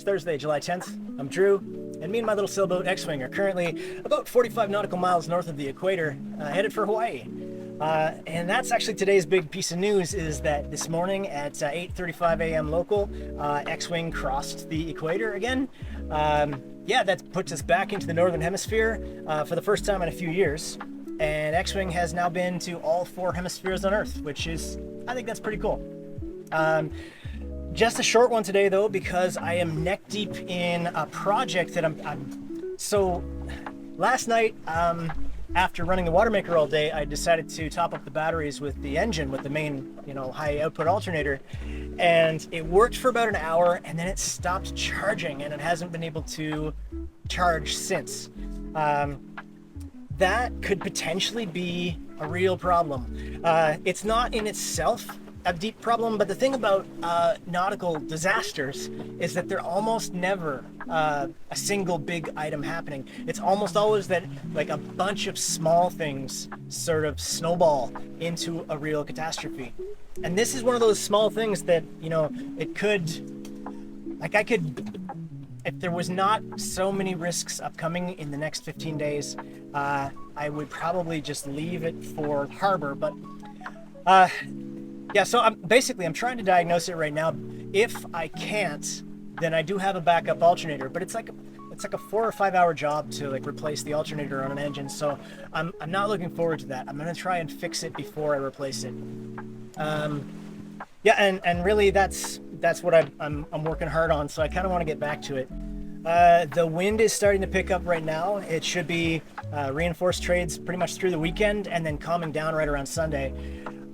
Thursday, July 10th. I'm Drew, and me and my little sailboat X-Wing are currently about 45 nautical miles north of the equator, headed for Hawaii. And that's actually today's big piece of news, is that this morning at 8:35 a.m. local, X-Wing crossed the equator again. Yeah, that puts us back into the northern hemisphere for the first time in a few years. And X-Wing has now been to all 4 hemispheres on Earth, which is, I think that's pretty cool. Just a short one today though, because I am neck deep in a project that so last night, after running the water maker all day, I decided to top up the batteries with the engine, with the main, high output alternator, and it worked for about an hour, and then it stopped charging, and it hasn't been able to charge since. That could potentially be a real problem. It's not in itself a deep problem, but the thing about nautical disasters is that they're almost never a single big item happening. It's almost always that like a bunch of small things sort of snowball into a real catastrophe. And this is one of those small things that, it could, like I could, if there was not so many risks upcoming in the next 15 days, I would probably just leave it for harbor. But yeah, so I'm trying to diagnose it right now. If I can't, then I do have a backup alternator, but it's like a 4 or 5 hour job to like replace the alternator on an engine. So I'm not looking forward to that. I'm gonna try and fix it before I replace it. Yeah, and really that's what I'm working hard on. So I kind of want to get back to it. The wind is starting to pick up right now. It should be reinforced trades pretty much through the weekend, and then calming down right around Sunday.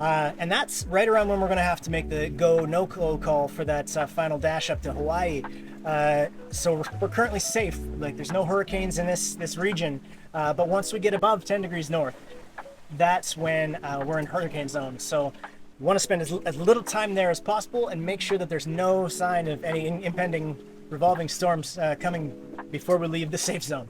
And that's right around when we're going to have to make the go no go call for that final dash up to Hawaii. So we're currently safe. Like there's no hurricanes in this region. But once we get above 10 degrees north, that's when we're in hurricane zone. So we want to spend as little time there as possible and make sure that there's no sign of any impending revolving storms coming before we leave the safe zone.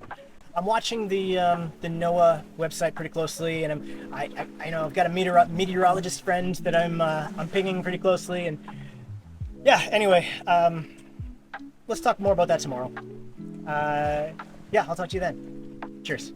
I'm watching the NOAA website pretty closely, and I know I've got a meteorologist friend that I'm pinging pretty closely, and yeah. Anyway, let's talk more about that tomorrow. Yeah, I'll talk to you then. Cheers.